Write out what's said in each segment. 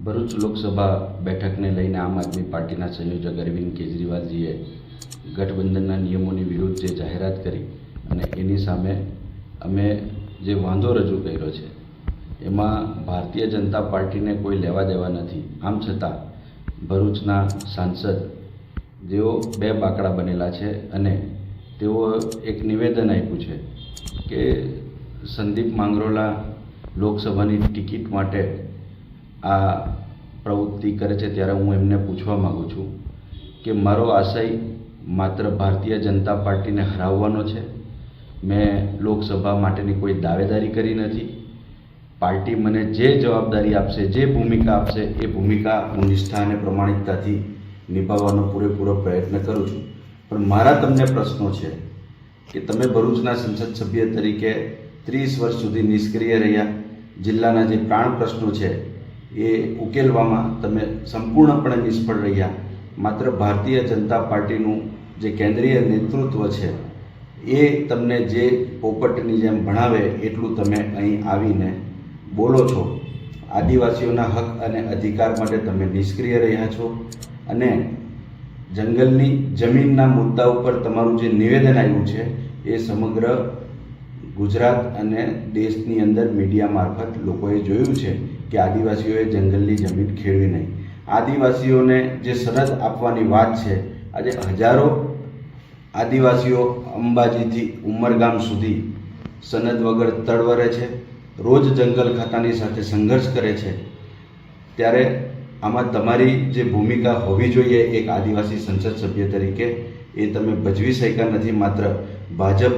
ભરૂચ લોકસભા બેઠકને લઈને આમ આદમી પાર્ટીના સંયોજક અરવિંદ કેજરીવાલજીએ ગઠબંધનના નિયમોની વિરુદ્ધ જે જાહેરાત કરી અને એની સામે અમે જે વાંધો રજૂ કર્યો છે એમાં ભારતીય જનતા પાર્ટીને કોઈ લેવા દેવા નથી. આમ છતાં ભરૂચના સાંસદ જેઓ બે બાકડા બનેલા છે અને તેઓ એક નિવેદન આપ્યું છે કે સંદીપ માંગરોલા લોકસભાની ટિકિટ માટે આ પ્રવૃત્તિ કરે છે, ત્યારે હું એમને પૂછવા માગું છું કે મારો આશય માત્ર ભારતીય જનતા પાર્ટીને હરાવવાનો છે. મેં લોકસભા માટેની કોઈ દાવેદારી કરી નથી. પાર્ટી મને જે જવાબદારી આપશે, જે ભૂમિકા આપશે એ ભૂમિકા હું નિષ્ઠા અને પ્રમાણિકતાથી નિભાવવાનો પૂરેપૂરો પ્રયત્ન કરું છું. પણ મારા તમને પ્રશ્નો છે કે તમે ભરૂચના સંસદ સભ્ય તરીકે 30 વર્ષ સુધી નિષ્ક્રિય રહ્યા. જિલ્લાના જે પ્રાણ પ્રશ્નો છે એ ઉકેલવામાં તમે સંપૂર્ણપણે નિષ્ફળ રહ્યા. માત્ર ભારતીય જનતા પાર્ટીનું જે કેન્દ્રીય નેતૃત્વ છે એ તમને જે પોપટની જેમ ભણાવે એટલું તમે અહીં આવીને બોલો છો. આદિવાસીઓના હક અને અધિકાર માટે તમે નિષ્ક્રિય રહ્યા છો અને જંગલની જમીનના મુદ્દા ઉપર તમારું જે નિવેદન આવ્યું છે એ સમગ્ર ગુજરાત અને દેશની અંદર મીડિયા મારફત લોકોએ જોયું છે કે આદિવાસીઓએ જંગલની જમીન ખેડવી નહીં. આદિવાસીઓને જે સનદ આપવાની વાત છે, આજે હજારો આદિવાસીઓ અંબાજીથી ઉમરગામ સુધી સનદ વગર તડવરે છે, રોજ જંગલ ખાતાની સાથે સંઘર્ષ કરે છે. ત્યારે આમાં તમારી જે ભૂમિકા હોવી જોઈએ એક આદિવાસી સંસદ સભ્ય તરીકે એ તમે ભજવી શક્યા નથી. માત્ર ભાજપ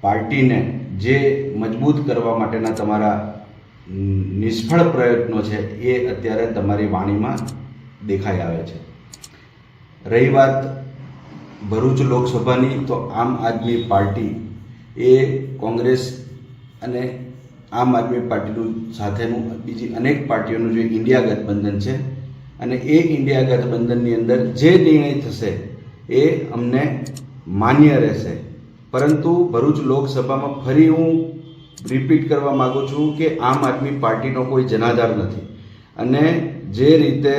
પાર્ટીને જે મજબૂત કરવા માટેના તમારા નિષ્ફળ પ્રયત્નો છે એ અત્યારે તમારી વાણીમાં દેખાઈ આવે છે. રહી વાત ભરૂચ લોકસભાની, તો આમ આદમી પાર્ટી એ કોંગ્રેસ અને આમ આદમી પાર્ટીનું સાથેનું બીજી અનેક પાર્ટીઓનું જે ઇન્ડિયા ગઠબંધન છે અને એ ઇન્ડિયા ગઠબંધનની અંદર જે નિર્ણય થશે એ અમને માન્ય રહેશે. પરંતુ ભરૂચ લોકસભામાં ફરી હું રિપીટ કરવા માગું છું કે આમ આદમી પાર્ટીનો કોઈ જનાધાર નથી અને જે રીતે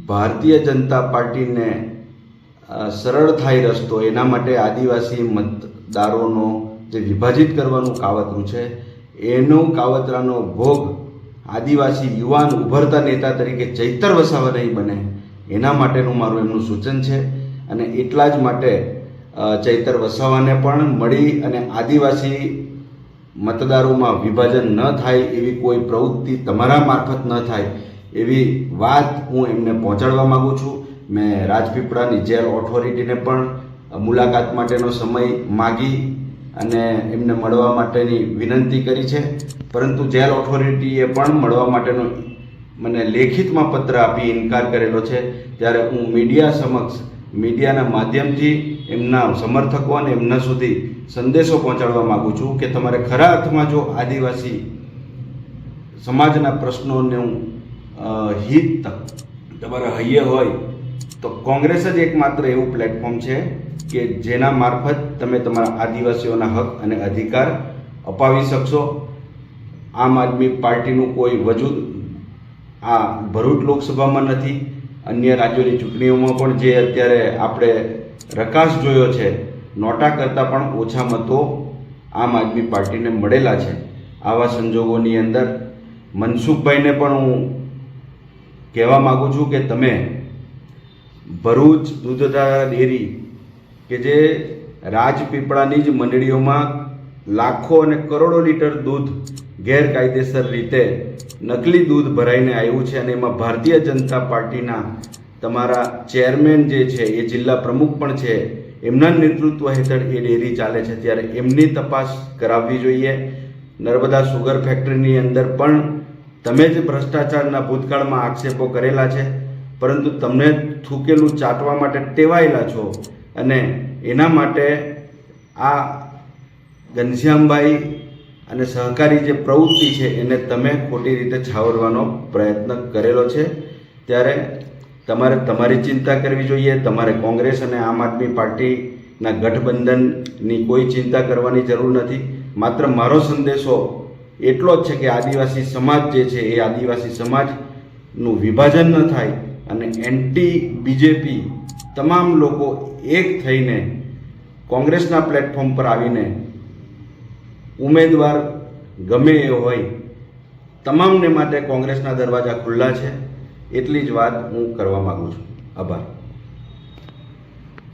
ભારતીય જનતા પાર્ટીને સરળ થાય રસ્તો એના માટે આદિવાસી મતદારોનો જે વિભાજિત કરવાનું કાવતરું છે એનું કાવતરાનો ભોગ આદિવાસી યુવાન ઉભરતા નેતા તરીકે ચૈતર વસાવા નહીં બને એના માટેનું મારું એમનું સૂચન છે. અને એટલા જ માટે ચૈતર વસાવાને પણ મળી અને આદિવાસી મતદારોમાં વિભાજન ન થાય એવી કોઈ પ્રવૃત્તિ તમારા મારફત ન થાય એવી વાત હું એમને પહોંચાડવા માગું છું. મેં રાજપીપળાની જેલ ઓથોરિટીને પણ મુલાકાત માટેનો સમય માગી અને એમને મળવા માટેની વિનંતી કરી છે, પરંતુ જેલ ઓથોરિટીએ પણ મળવા માટેનો મને લેખિતમાં પત્ર આપી ઇનકાર કરેલો છે. ત્યારે હું મીડિયા સમક્ષ મીડિયાના માધ્યમથી એમના સમર્થકો અને એમના સુધી સંદેશો પહોંચાડવા માગું છું કે તમારે ખરા અર્થમાં જો આદિવાસી સમાજના પ્રશ્નોનું હિત તમારા હૈયે હોય તો કોંગ્રેસ જ એકમાત્ર એવું પ્લેટફોર્મ છે કે જેના મારફત તમે તમારા આદિવાસીઓના હક અને અધિકાર અપાવી શકશો. આમ આદમી પાર્ટીનું કોઈ વજૂદ આ ભરૂચ લોકસભામાં નથી. અન્ય રાજ્યોની ચૂંટણીઓમાં પણ જે અત્યારે આપણે રકાસ જોયો છે, નોટા કરતાં પણ ઓછા મતો આમ આદમી પાર્ટીને મળેલા છે. આવા સંજોગોની અંદર મનસુખભાઈને પણ હું કહેવા માગું છું કે તમે ભરૂચ દૂધધારા ડેરી કે જે રાજપીપળાની જ મંડળીઓમાં લાખો અને કરોડો લીટર દૂધ ગેરકાયદેસર રીતે નકલી દૂધ ભરાઈને આવ્યું છે અને એમાં ભારતીય જનતા પાર્ટીના તમારા ચેરમેન જે છે એ જિલ્લા પ્રમુખ પણ છે, એમના નેતૃત્વ હેઠળ એ ડેરી ચાલે છે. ત્યારે એમની તપાસ કરાવવી જોઈએ. નર્મદા સુગર ફેક્ટરીની અંદર પણ તમે જ ભ્રષ્ટાચારના ભૂતકાળમાં આક્ષેપો કરેલા છે, પરંતુ તમને થૂકેલું ચાટવા માટે ટેવાયેલા છો અને એના માટે આ ઘનશ્યામભાઈ અને સહકારી જે પ્રવૃત્તિ છે એને તમે ખોટી રીતે છાવરવાનો પ્રયત્ન કરેલો છે. ત્યારે તમારે તમારી ચિંતા કરવી જોઈએ. તમારે કોંગ્રેસ અને આમ આદમી પાર્ટીના ગઠબંધનની કોઈ ચિંતા કરવાની જરૂર નથી. માત્ર મારો સંદેશો એટલો જ છે કે આદિવાસી સમાજ જે છે એ આદિવાસી સમાજ નું વિભાજન ન થાય અને એન્ટી બીજેપી તમામ લોકો એક થઈને કોંગ્રેસના પ્લેટફોર્મ પર આવીને ઉમેદવાર ગમે એ હોય તમામને માટે કોંગ્રેસના દરવાજા ખુલ્લા છે. એટલી જ વાત હું કરવા માગું છું. આભાર.